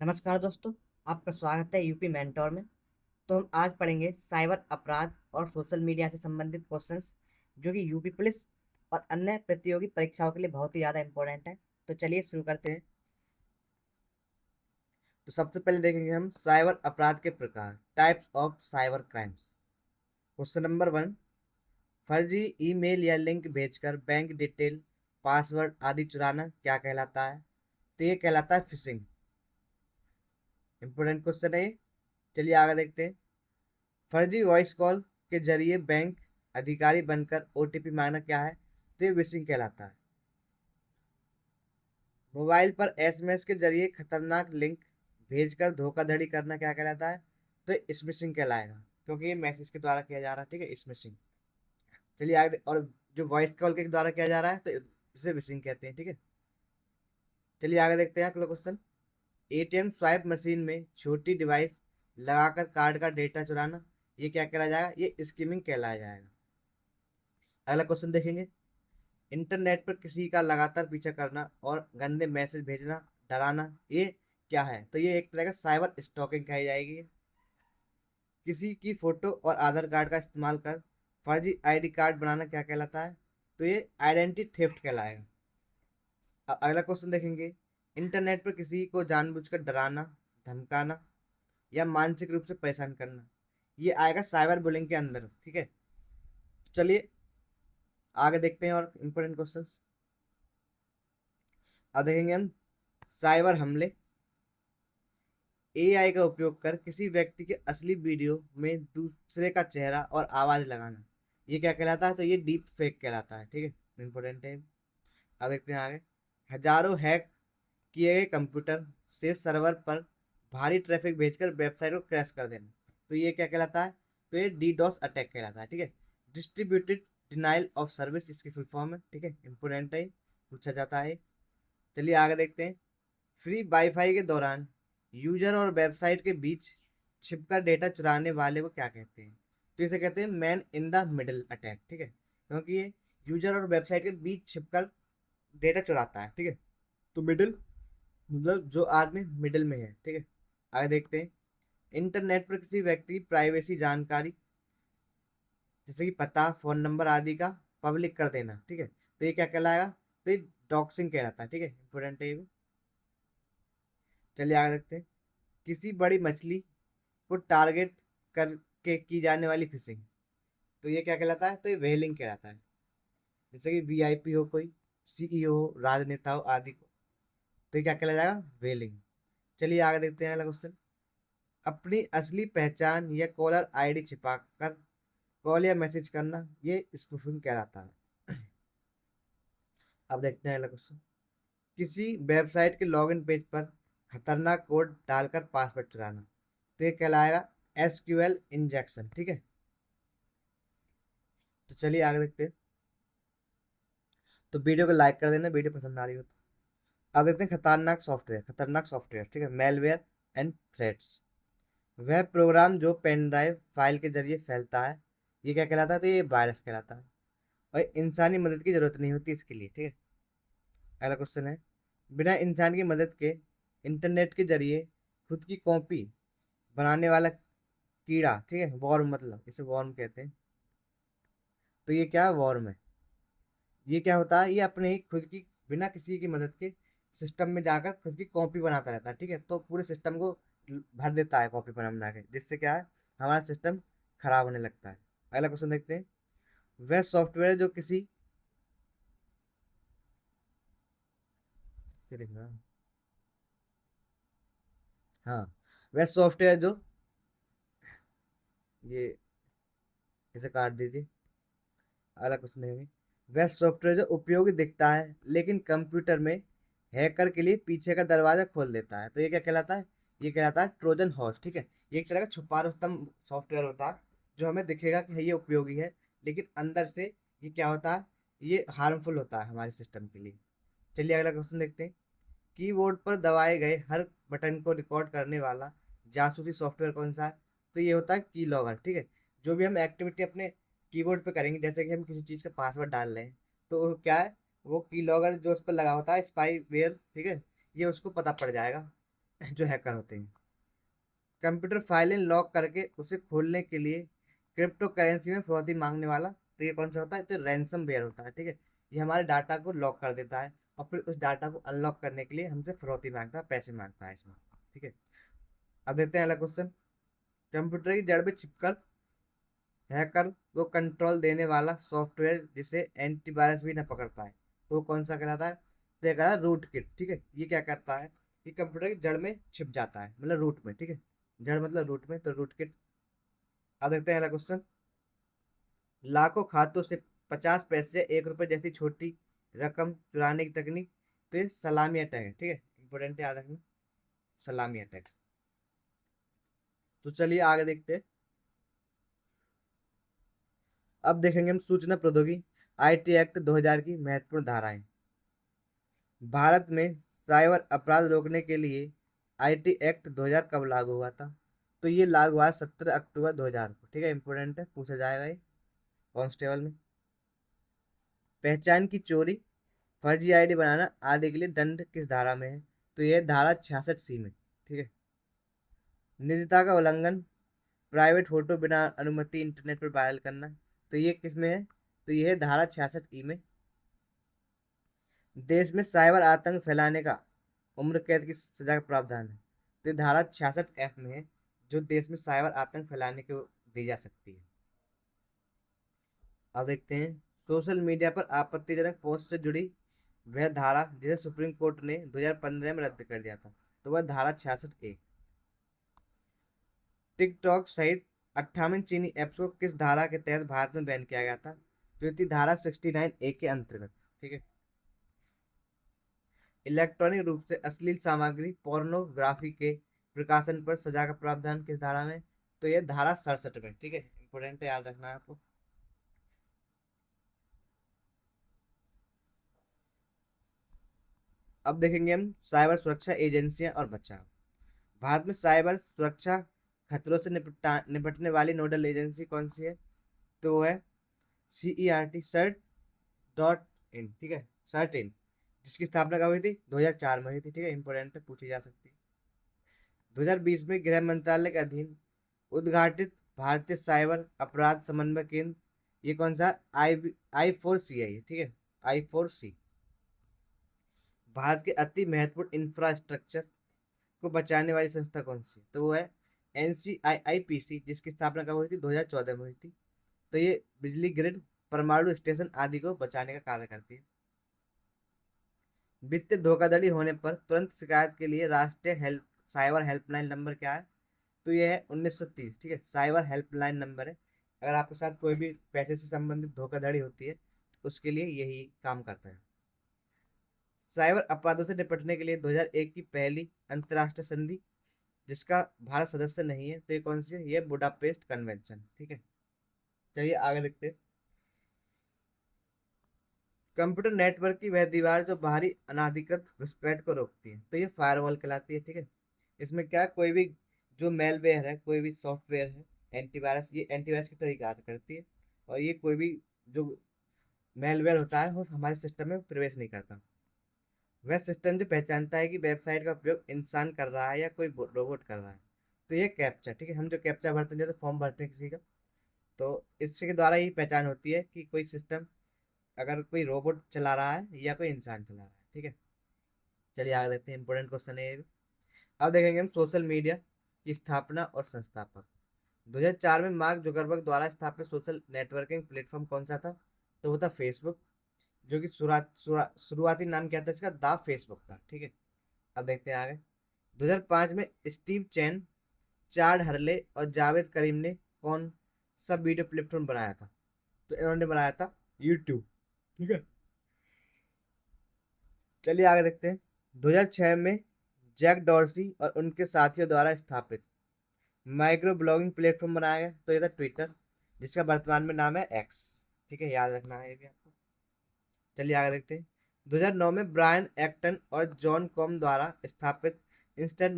नमस्कार दोस्तों। आपका स्वागत है यूपी मेंटोर में। तो हम आज पढ़ेंगे साइबर अपराध और सोशल मीडिया से संबंधित क्वेश्चंस, जो कि यूपी पुलिस और अन्य प्रतियोगी परीक्षाओं के लिए बहुत ही ज़्यादा इंपॉर्टेंट है। तो चलिए शुरू करते हैं। तो सबसे पहले देखेंगे हम साइबर अपराध के प्रकार, types of cyber crimes. Question number 1, फर्जी ईमेल या लिंक भेजकर बैंक डिटेल, पासवर्ड आदि चुराना क्या कहलाता है? तो ये कहलाता है फिशिंग। इंपॉर्टेंट क्वेश्चन है ये। चलिए आगे देखते हैं। फर्जी वॉइस कॉल के जरिए बैंक अधिकारी बनकर ओटीपी मांगना क्या है? तो ये विशिंग कहलाता है। मोबाइल पर एसएमएस के जरिए खतरनाक लिंक भेजकर धोखाधड़ी करना क्या कहलाता है? तो ये स्मिशिंग कहलाएगा, क्योंकि ये मैसेज के द्वारा किया जा रहा है। ठीक है, स्मिशिंग। चलिए आगे और जो वॉइस कॉल के द्वारा किया जा रहा है तो इसे विशिंग कहते हैं। ठीक है, चलिए आगे देखते हैं अगला क्वेश्चन। एटीएम स्वाइप मशीन में छोटी डिवाइस लगाकर कार्ड का डेटा चुराना, ये क्या कहलाया जाएगा? ये स्कीमिंग कहलाया जाएगा। अगला क्वेश्चन देखेंगे। इंटरनेट पर किसी का लगातार पीछा करना और गंदे मैसेज भेजना, डराना, ये क्या है? तो ये एक तरह का साइबर स्टॉकिंग कही जाएगी। किसी की फोटो और आधार कार्ड का इस्तेमाल कर फर्जी आईडी कार्ड बनाना क्या कहलाता है? तो ये आइडेंटिटी थेफ्ट कहलाएगा। अगला क्वेश्चन देखेंगे। इंटरनेट पर किसी को जानबूझकर डराना, धमकाना या मानसिक रूप से परेशान करना, ये आएगा साइबर बुलिंग के अंदर। ठीक है, चलिए आगे देखते हैं और इम्पोर्टेंट क्वेश्चन। अब देखेंगे हम साइबर हमले। एआई का उपयोग कर किसी व्यक्ति के असली वीडियो में दूसरे का चेहरा और आवाज लगाना, ये क्या कहलाता है? तो ये डीप फेक कहलाता है। ठीक है, इंपॉर्टेंट है। अब देखते हैं आगे। हजारों हैक किए गए कंप्यूटर से सर्वर पर भारी ट्रैफिक भेजकर वेबसाइट को क्रैश कर देना, तो ये क्या कहलाता है? तो ये डीडोस अटैक कहलाता है। ठीक है, डिस्ट्रीब्यूटेड डिनाइल ऑफ सर्विस इसकी फुल फॉर्म है। ठीक है, इंपॉर्टेंट है, पूछा जाता है। चलिए आगे देखते हैं। फ्री वाईफाई के दौरान यूजर और वेबसाइट के बीच छिपकर डेटा चुराने वाले को क्या कहते हैं? तो इसे कहते हैं man in the middle attack. ठीक है, क्योंकि ये यूजर और वेबसाइट के बीच छिपकर डेटा चुराता है। ठीक है, तो मिडिल मतलब जो आदमी मिडिल में है। ठीक है, आगे देखते हैं। इंटरनेट पर किसी व्यक्ति की प्राइवेसी जानकारी, जैसे कि पता, फोन नंबर आदि का पब्लिक कर देना, ठीक है, तो ये क्या कहलाएगा? तो ये डॉक्सिंग कहलाता है। ठीक है, इंपॉर्टेंट है ये भी। चलिए आगे देखते हैं। किसी बड़ी मछली को टारगेट करके की जाने वाली फिशिंग, तो ये क्या कहलाता है? तो ये व्हेलिंग कहलाता है। जैसे कि वीआईपी हो, कोई सीईओ हो, राजनेता हो आदि को, तो ये क्या कहला जाएगा? व्हेलिंग। चलिए आगे देखते हैं अगला क्वेश्चन। अपनी असली पहचान या कॉलर आईडी छिपाकर कॉल या मैसेज करना, ये स्पूफिंग कहलाता है। अब देखते हैं अगला क्वेश्चन। किसी वेबसाइट के लॉगिन पेज पर खतरनाक कोड डालकर पासवर्ड चुराना, तो ये कहलाएगा एसक्यूएल इंजेक्शन। ठीक है, तो चलिए आगे देखते हैं। तो वीडियो को लाइक कर देना वीडियो पसंद आ रही हो तो। अब देखते हैं खतरनाक सॉफ्टवेयर। खतरनाक सॉफ्टवेयर, ठीक है, मेलवेयर एंड थ्रेट्स। वह प्रोग्राम जो पेन ड्राइव फाइल के जरिए फैलता है, ये क्या कहलाता है? तो ये वायरस कहलाता है, और इंसानी मदद की जरूरत नहीं होती इसके लिए। ठीक है, अगला क्वेश्चन है। बिना इंसान की मदद के इंटरनेट के जरिए खुद की कॉपी बनाने वाला कीड़ा, ठीक है, वॉर्म, मतलब इसे वॉर्म कहते हैं। तो ये क्या वॉर्म है? ये क्या होता है? ये अपने ही खुद की, बिना किसी की मदद के सिस्टम में जाकर खुद की कॉपी बनाता रहता है। ठीक है, तो पूरे सिस्टम को भर देता है कॉपी बना बना के, जिससे क्या है, हमारा सिस्टम खराब होने लगता है। अगला क्वेश्चन देखते हैं। वह सॉफ्टवेयर जो किसी, ये देख रहा है? हाँ, वह सॉफ्टवेयर जो, ये इसे काट दीजिए। अगला क्वेश्चन देखेंगे। वह सॉफ्टवेयर जो उपयोगी दिखता है लेकिन कंप्यूटर में हैकर के लिए पीछे का दरवाजा खोल देता है, तो ये क्या कहलाता है? ये कहलाता है ट्रोजन हॉर्स। ठीक है, ये एक तरह का छुपा रुस्तम सॉफ्टवेयर होता है, जो हमें दिखेगा कि ये उपयोगी है, लेकिन अंदर से ये क्या होता है? ये हार्मफुल होता है हमारे सिस्टम के लिए। चलिए अगला क्वेश्चन देखते हैं। कीबोर्ड पर दबाए गए हर बटन को रिकॉर्ड करने वाला जासूसी सॉफ्टवेयर कौन सा है? तो ये होता है की लॉगर। ठीक है, जो भी हम एक्टिविटी अपने कीबोर्ड पे करेंगे, जैसे कि हम किसी चीज़ का पासवर्ड डाल रहे हैं, तो वो क्या है, वो की लॉगर जो उस पर लगा होता है, स्पाई वेयर, ठीक है, ये उसको पता पड़ जाएगा जो हैकर होते हैं। कंप्यूटर फाइलें लॉक करके उसे खोलने के लिए क्रिप्टो करेंसी में फिरौती मांगने वाला, तो ये कौन सा होता है, तो रैंसम वेयर होता है, ठीक है। ये हमारे डाटा को लॉक कर देता है और फिर उस डाटा को अनलॉक करने के लिए हमसे फिरौती मांगता है, पैसे मांगता है इसमें, ठीक है। अब देखते हैं अगला क्वेश्चन। कंप्यूटर की जड़ में छिपकर हैकर को कंट्रोल देने वाला सॉफ्टवेयर जिसे एंटीवायरस भी ना पकड़ पाए, तो वो कौन सा कहलाता है, तो ये कहता है रूट किट, ठीक है। ये क्या करता है, ये कंप्यूटर की जड़ में छिप जाता है, मतलब रूट में, ठीक है। जड़ मतलब रूट में, तो रूट किट। अब देखते हैं अगला क्वेश्चन। लाखों खातों से 50 पैसे या 1 रुपए जैसी छोटी रकम चुराने की तकनीक, तो ये सलामी अटैक है, ठीक है। इंपॉर्टेंट है, याद रखना, सलामी अटैक। तो चलिए आगे देखते हैं। अब देखेंगे हम सूचना प्रौद्योगिकी आईटी एक्ट 2000 की महत्वपूर्ण धाराएं। भारत में साइबर अपराध रोकने के लिए आईटी एक्ट 2000 कब लागू हुआ था, तो ये लागू हुआ 17 अक्टूबर 2000 को, ठीक है। इंपॉर्टेंट है, पूछा जाएगा ये कांस्टेबल में। पहचान की चोरी, फर्जी आईडी बनाना आदि के लिए दंड किस धारा में है, तो यह धारा 66C में, ठीक है। निजता का उल्लंघन, प्राइवेट फोटो बिना अनुमति इंटरनेट पर वायरल करना, तो ये किस में है, तो यह है धारा 66E में। देश में साइबर आतंक फैलाने का उम्र कैद की सजा का प्रावधान है, तो ये धारा 66F में है, जो देश में साइबर आतंक फैलाने को दी जा सकती है। अब देखते हैं सोशल मीडिया पर आपत्तिजनक पोस्ट से जुड़ी वह धारा जिसे सुप्रीम कोर्ट ने 2015 में रद्द कर दिया था, तो वह धारा 66A। टिकटॉक सहित 58 चीनी ऐप्स को किस धारा के तहत भारत में बैन किया गया था, जो थी धारा 69A के अंतर्गत, ठीक है। इलेक्ट्रॉनिक रूप से अश्लील सामग्री पोर्नोग्राफी के प्रकाशन पर सजा का प्रावधान किस धारा में, तो यह धारा 67 में, ठीक है। इंपोर्टेंट है, याद रखना है आपको। अब देखेंगे हम साइबर सुरक्षा एजेंसियां और बचाव। भारत में साइबर सुरक्षा खतरों से निपटने वाली नोडल एजेंसी कौन सी है, तो वो है CERT, CERT.in, ठीक है, CERT.in, जिसकी स्थापना कब हुई थी, 2004 में हुई थी, ठीक है। इंपोर्टेंट है, पूछी जा सकती है। 2020 में गृह मंत्रालय के अधीन उद्घाटित भारतीय साइबर अपराध समन्वय केंद्र, ये कौन सा, I4C है ये, ठीक है, I4C। भारत के अति महत्वपूर्ण इंफ्रास्ट्रक्चर को बचाने वाली संस्था कौन सी, तो वो है NCIIPC, जिसकी स्थापना कब हुई थी, 2014 में हुई थी। तो ये बिजली ग्रिड, परमाणु स्टेशन आदि को बचाने का कार्य करती है। वित्तीय धोखाधड़ी होने पर तुरंत शिकायत के लिए राष्ट्रीय हेल्प साइबर हेल्पलाइन नंबर क्या है, तो ये है 1930, ठीक है। साइबर हेल्पलाइन नंबर है, अगर आपके साथ कोई भी पैसे से संबंधित धोखाधड़ी होती है तो उसके लिए यही काम करता है। साइबर अपराधों से निपटने के लिए 2001 की पहली अंतर्राष्ट्रीय संधि जिसका भारत सदस्य नहीं है, तो ये कौन सी है, ये बुडापेस्ट कन्वेंशन, ठीक है। चलिए आगे देखते हैं। कंप्यूटर नेटवर्क की वह दीवार जो बाहरी अनाधिकृत घुसपैठ को रोकती है, तो ये फायरवॉल कहलाती है, ठीक है। इसमें क्या, कोई भी जो मेलवेयर है, कोई भी सॉफ्टवेयर है, एंटीवायरस, ये एंटीवायरस की तरह कार्य करती है। और ये कोई भी जो मेलवेयर होता है वो हमारे सिस्टम में प्रवेश नहीं करता। वह सिस्टम जो पहचानता है कि वेबसाइट का उपयोग इंसान कर रहा है या कोई रोबोट कर रहा है, तो ये कैप्चा, ठीक है। हम जो कैप्चा भरते हैं, जैसे फॉर्म भरते हैं किसी का, तो इसके द्वारा ही पहचान होती है कि कोई सिस्टम, अगर कोई रोबोट चला रहा है या कोई इंसान चला रहा है, ठीक है। चलिए आगे देखते हैं, इंपॉर्टेंट क्वेश्चन है ये भी। अब देखेंगे हम सोशल मीडिया की स्थापना और संस्थापक। 2004 में मार्क जुकरबर्ग द्वारा स्थापित सोशल नेटवर्किंग प्लेटफॉर्म कौन सा था, तो वो था फेसबुक, जो कि शुरुआती नाम क्या था इसका, द फेसबुक था, ठीक है। अब देखते हैं आगे। 2005 में स्टीव चैन, चार्ड हरले और जावेद करीम ने कौन सा वीडियो प्लेटफॉर्म बनाया था, तो इन्होंने बनाया था यूट्यूब, ठीक है। चलिए आगे देखते हैं। 2006 में जैक डॉर्सी और उनके साथियों द्वारा स्थापित माइक्रो ब्लॉगिंग प्लेटफॉर्म बनाया गया, तो ये था ट्विटर, जिसका वर्तमान में नाम है एक्स, ठीक है। याद रखना है ये भी आपको। चलिए आगे देखते हैं। 2009 में ब्रायन एक्टन और जॉन कॉम द्वारा स्थापित इंस्टेंट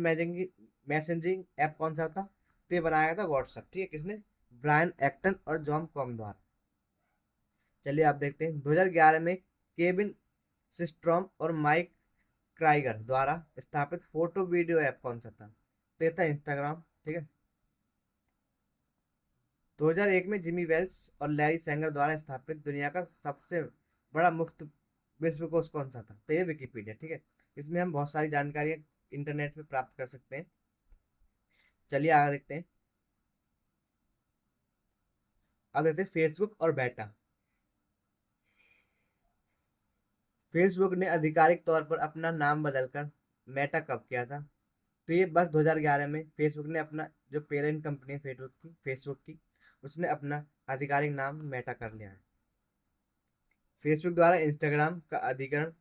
मैसेजिंग ऐप कौन सा था, तो ये बनाया गया था व्हाट्सएप, ठीक है। किसने, ब्रायन एक्टन और जॉन कॉम द्वारा। चलिए आप देखते हैं। 2011 में केविन सिस्ट्रॉम और माइक क्राइगर द्वारा स्थापित फोटो वीडियो ऐप कौन सा था? तो ये था इंस्टाग्राम, ठीक है। 2001 में जिमी वेल्स और लैरी सैंगर द्वारा स्थापित दुनिया का सबसे बड़ा मुफ्त विश्वकोश कौन सा था? तो ये विकिपीडिया, ठीक है। इसमें हम बहुत सारी जानकारी इंटरनेट पे प्राप्त कर सकते हैं। चलिए आगे देखते हैं। अब देखते हैं फेसबुक और मेटा। फेसबुक ने आधिकारिक तौर पर अपना नाम बदलकर मेटा कब किया था? तो ये बस 2011 में फेसबुक ने अपना, जो पेरेंट कंपनी है फेसबुक की उसने अपना आधिकारिक नाम मेटा कर लिया है। फेसबुक द्वारा इंस्टाग्राम का अधिग्रहण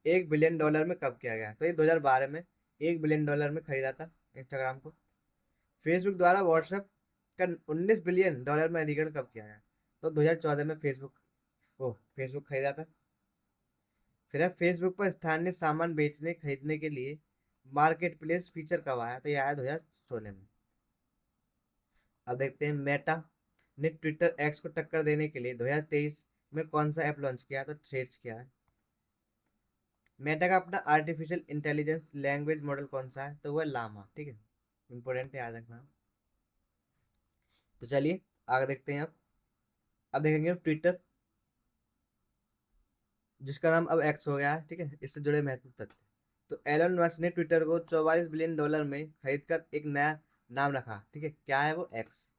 $1 बिलियन में कब किया गया? तो ये 2012 में $1 बिलियन में खरीदा था इंस्टाग्राम को। फेसबुक द्वारा व्हाट्सएप का $19 बिलियन में अधिग्रहण कब किया गया? तो 2014 में फेसबुक खरीदा था। फिर है फेसबुक पर स्थानीय सामान बेचने खरीदने के लिए मार्केट प्लेस फीचर कब आया? तो ये आया 2016 में। अब देखते हैं मेटा ने ट्विटर एक्स को टक्कर देने के लिए 2023 में कौन सा ऐप लॉन्च किया? तो थ्रेड्स किया है। मेटा का अपना आर्टिफिशियल इंटेलिजेंस लैंग्वेज मॉडल कौन सा है? तो वो है लामा, ठीक है। इंपॉर्टेंट है, याद रखना। तो चलिए आगे देखते हैं। अब देखेंगे ट्विटर, जिसका नाम अब एक्स हो गया है, ठीक है। इससे जुड़े महत्वपूर्ण तथ्य। तो एलन मस्क ने ट्विटर को $44 बिलियन में खरीदकर एक नया नाम रखा, ठीक है। क्या है वो? एक्स।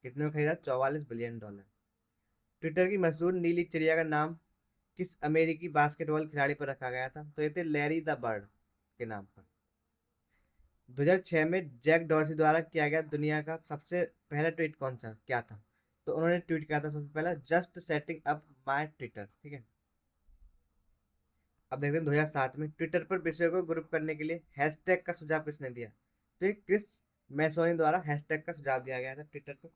कितने में खरीदा? $44 बिलियन। ट्विटर की मशहूर नीली चिड़िया का नाम किस अमेरिकी बास्केटबॉल खिलाड़ी पर रखा गया था? तो ये थे लैरी द बर्ड के नाम पर। 2006 में जैक डॉर्सी द्वारा किया गया दुनिया का सबसे पहला ट्वीट कौन सा क्या था? तो उन्होंने ट्वीट किया था सबसे पहला, just setting up my Twitter, ठीक है। अब देखते हैं 2007 में ट्विटर पर विषयों को ग्रुप करने के लिए हैशटैग का सुझाव किसने दिया? तो ये क्रिस मैसोनी द्वारा हैशटैग का सुझाव दिया गया था ट्विटर को।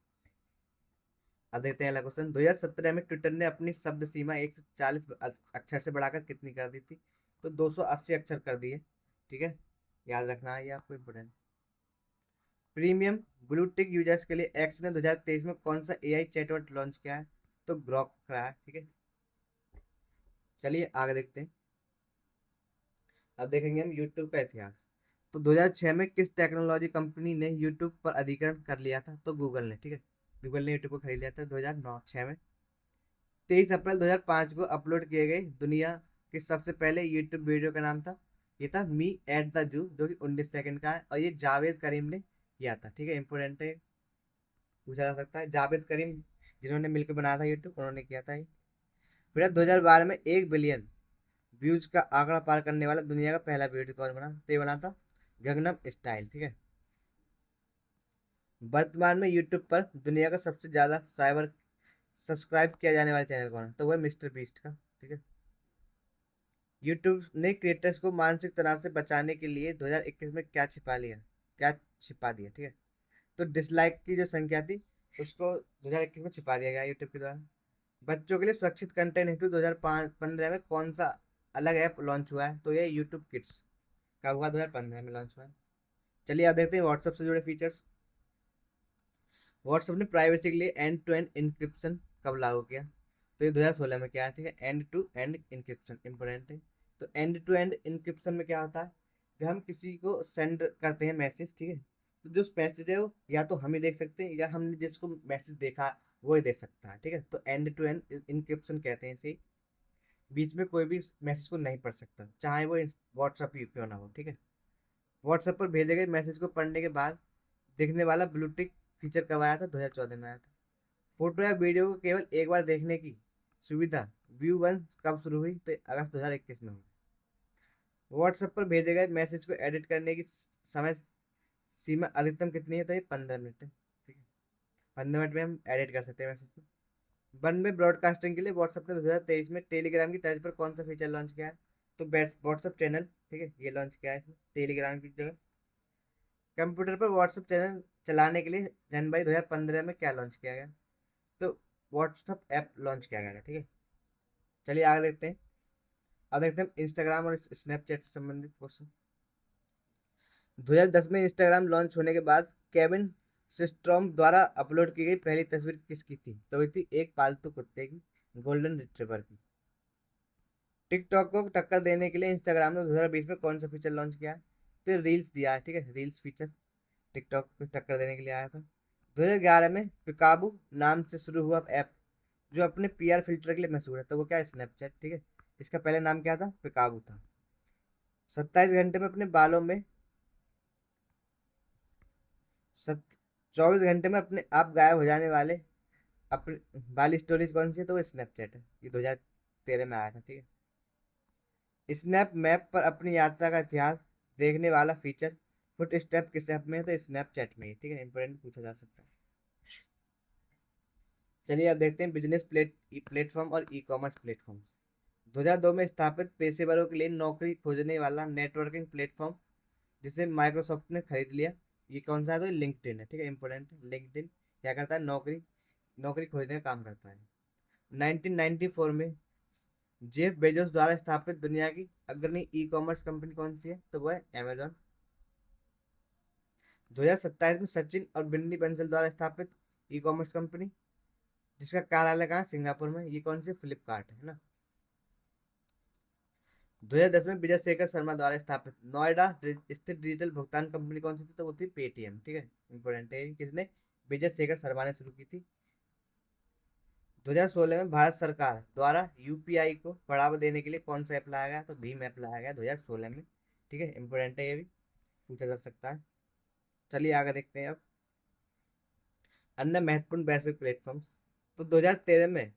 अब देखते हैं अगला क्वेश्चन। 2017 में ट्विटर ने अपनी शब्द सीमा 140 अक्षर से बढ़ाकर कितनी कर दी थी? तो 280 अक्षर कर दिए, ठीक है। याद रखना है ये आपको important. Premium blue tick users के लिए एक्स ने 2023 में कौन सा एआई चैटबॉट लॉन्च किया है? तो ग्रॉक करा है, ठीक है। चलिए आगे देखते हैं। अब देखेंगे हम यूट्यूब का इतिहास। तो 2006 में किस टेक्नोलॉजी कंपनी ने यूट्यूब पर अधिग्रहण कर लिया था? तो गूगल ने, ठीक है। गूगल ने यूट्यूब को खरीद लिया था 2009-6 में। 23 अप्रैल 2005 को अपलोड किए गए दुनिया के सबसे पहले यूट्यूब वीडियो का नाम था, ये था मी एट द जू, जो कि 19 सेकंड का है, और ये जावेद करीम ने किया था, ठीक है। इंपोर्टेंट है, पूछा जा सकता है। जावेद करीम जिन्होंने मिलकर बनाया था यूट्यूब, उन्होंने किया था ये। फिर 2012 में 1 बिलियन व्यूज का आंकड़ा पार करने वाला दुनिया का पहला वीडियो कौन बना? तो ये बना था गगनम स्टाइल, ठीक है। वर्तमान में यूट्यूब पर दुनिया का सबसे ज्यादा साइबर सब्सक्राइब किया जाने वाला चैनल कौन है? तो वह मिस्टर बीस्ट का, ठीक है। यूट्यूब ने क्रिएटर्स को मानसिक तनाव से बचाने के लिए 2021 में क्या छिपा दिया, ठीक है। तो डिसलाइक की जो संख्या थी उसको 2021 में छिपा दिया गया यूट्यूब के द्वारा। बच्चों के लिए सुरक्षित कंटेंट हेतु 2015 में कौन सा अलग ऐप लॉन्च हुआ है? तो ये यूट्यूब किड्स का हुआ, 2015 में लॉन्च हुआ है। चलिए अब देखते हैं व्हाट्सएप से जुड़े फीचर्स। व्हाट्सएप ने प्राइवेसी के लिए एंड टू एंड इंक्रिप्शन कब लागू किया? तो ये 2016 में क्या है? End to end encryption important है। तो एंड टू एंड इंक्रिप्शन में क्या होता है? जब हम किसी को सेंड करते हैं मैसेज, ठीक है, तो जो मैसेज है वो या तो हम ही देख सकते हैं या हमने जिसको मैसेज देखा वो ही देख सकता है, ठीक है। तो एंड टू एंड इंक्रिप्शन कहते हैं इसे। बीच में कोई भी मैसेज को नहीं पढ़ सकता, चाहे वो व्हाट्सएप ही क्यों ना हो, ठीक है। व्हाट्सएप पर भेजे गए मैसेज को पढ़ने के बाद दिखने वाला ब्लूटिक फीचर कब आया था? 2014 में आया था। फोटो या वीडियो को केवल एक बार देखने की सुविधा व्यू वन कब शुरू हुई? तो अगस्त 2021 में हुई। व्हाट्सएप पर भेजे गए मैसेज को एडिट करने की समय सीमा अधिकतम कितनी है? तो ये 15 मिनट है, ठीक है। 15 मिनट में हम एडिट कर सकते हैं मैसेज को। वन वे ब्रॉडकास्टिंग के लिए व्हाट्सएप ने 2023 में टेलीग्राम की तर्ज पर कौन सा फीचर लॉन्च किया है? तो व्हाट्सएप चैनल, ठीक है, ये लॉन्च किया है इसमें टेलीग्राम की जगह। कंप्यूटर पर व्हाट्सएप चैनल चलाने के लिए जनवरी 2015 में क्या लॉन्च किया गया? तो व्हाट्सएप ऐप लॉन्च किया गया था, ठीक है। चलिए आगे देखते हैं। अब देखते हैं इंस्टाग्राम और स्नैपचैट से संबंधित क्वेश्चन। 2010 में इंस्टाग्राम लॉन्च होने के बाद केविन सिस्ट्रॉम द्वारा अपलोड की गई पहली तस्वीर किसकी थी? तो ये थी एक पालतू कुत्ते की, गोल्डन रिट्रीवर की। टिकटॉक को टक्कर देने के लिए इंस्टाग्राम ने 2020 में कौन सा फीचर लॉन्च किया है? तो रील्स दिया है, ठीक है, रील्स फीचर टिकटॉक को टक्कर देने के लिए आया था। 2011 में पिकाबू नाम से शुरू हुआ ऐप जो अपने पीआर फिल्टर के लिए मशहूर है, तो वो क्या है? स्नैपचैट, ठीक है। इसका पहले नाम क्या था? पिकाबू था। 27 घंटे में अपने बालों में सत 24 घंटे में अपने आप गायब हो जाने वाले अपने वाली स्टोरेज कौन सी है? तो वो स्नैपचैट है। ये 2013 में आया था, ठीक है। स्नैप मैप पर अपनी यात्रा का इतिहास देखने वाला फीचर फुट स्टेप किस ऐप में है? तो स्नैपचैट में है, ठीक है। इंपॉर्टेंट पूछा जा सकता है। चलिए अब देखते हैं बिजनेस प्लेटफॉर्म और ई कॉमर्स प्लेटफॉर्म। 2002 में स्थापित पेशेवरों के लिए नौकरी खोजने वाला नेटवर्किंग प्लेटफॉर्म जिसे माइक्रोसॉफ्ट ने खरीद लिया, ये कौन सा है? तो लिंक्डइन है, ठीक है। इंपॉर्टेंट, लिंक्डइन क्या करता है? नौकरी नौकरी खोजने का काम करता है। 1994 में जेफ बेजोस द्वारा स्थापित दुनिया की अग्रणी ई कॉमर्स कंपनी कौन सी है? तो वो है अमेजॉन। 2027 में सचिन और बिन्नी बंसल द्वारा स्थापित ई कॉमर्स कंपनी जिसका कार्यालय कहाँ? सिंगापुर में, ये कौन सी? फ्लिपकार्ट है ना। 2010 में विजय शेखर शर्मा द्वारा स्थापित नोएडा स्थित डिजिटल भुगतान कंपनी कौन सी थी? तो वो थी पेटीएम, ठीक है। इंपॉर्टेंट है, किसने? विजय शेखर शर्मा ने शुरू की थी। 2016 में भारत सरकार द्वारा यूपीआई को बढ़ावा देने के लिए कौन सा ऐप लाया गया? तो भीम ऐप लाया गया 2016 में, ठीक है। इंपॉर्टेंट है, ये भी पूछा जा सकता है। चलिए आगे देखते हैं अब अन्य महत्वपूर्ण वैश्विक प्लेटफॉर्म। तो 2013 में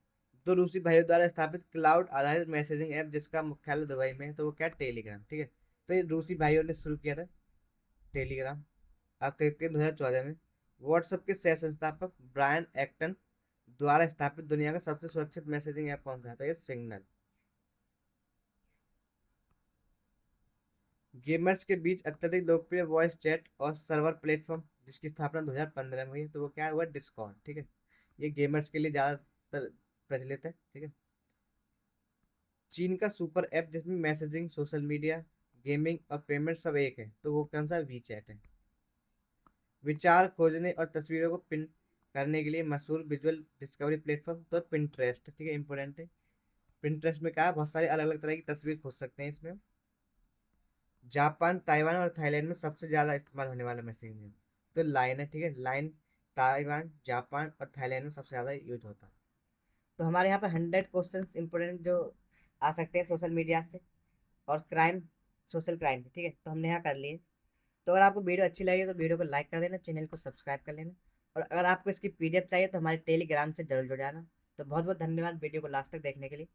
दो रूसी भाइयों द्वारा स्थापित क्लाउड आधारित मैसेजिंग ऐप जिसका मुख्यालय दुबई में है, तो वो क्या? टेलीग्राम, ठीक है। तो ये रूसी भाइयों ने शुरू किया था टेलीग्राम। आप देखते हैं 2014 में व्हाट्सएप के सह संस्थापक ब्रायन एक्टन द्वारा स्थापित दुनिया का सबसे सुरक्षित मैसेजिंग ऐप कौन सा है? तो ये सिग्नल। गेमर्स के बीच अत्यधिक लोकप्रिय वॉइस चैट और सर्वर प्लेटफॉर्म जिसकी स्थापना 2015 में हुई है, तो वो क्या है? वो डिस्कॉर्ड, ठीक है। ये गेमर्स के लिए ज़्यादातर प्रचलित है, ठीक है। चीन का सुपर ऐप जिसमें मैसेजिंग, सोशल मीडिया, गेमिंग और पेमेंट सब एक है, तो वो कौन सा? वी चैट है। विचार खोजने और तस्वीरों को पिन करने के लिए मशहूर विजुअल डिस्कवरी प्लेटफॉर्म तो पिंटरेस्ट, ठीक है। इंपॉर्टेंट है। पिंटरेस्ट में क्या है? बहुत सारी अलग अलग तरह की तस्वीर खोज सकते हैं इसमें। जापान, ताइवान और थाईलैंड में सबसे ज़्यादा इस्तेमाल होने वाला मैसेजिंग है, तो लाइन है, ठीक है। लाइन ताइवान, जापान और थाईलैंड में सबसे ज़्यादा यूज होता है। तो हमारे यहाँ पर 100 क्वेश्चन इंपोर्टेंट जो आ सकते हैं सोशल मीडिया से और क्राइम, सोशल क्राइम, ठीक है, तो हमने यहाँ कर लिए। तो अगर आपको वीडियो अच्छी लगी तो वीडियो को लाइक कर देना, चैनल को सब्सक्राइब कर लेना, और अगर आपको इसकी पीडीएफ चाहिए तो हमारे टेलीग्राम से जरूर जुड़ जाना। तो बहुत बहुत धन्यवाद वीडियो को लास्ट तक देखने के लिए।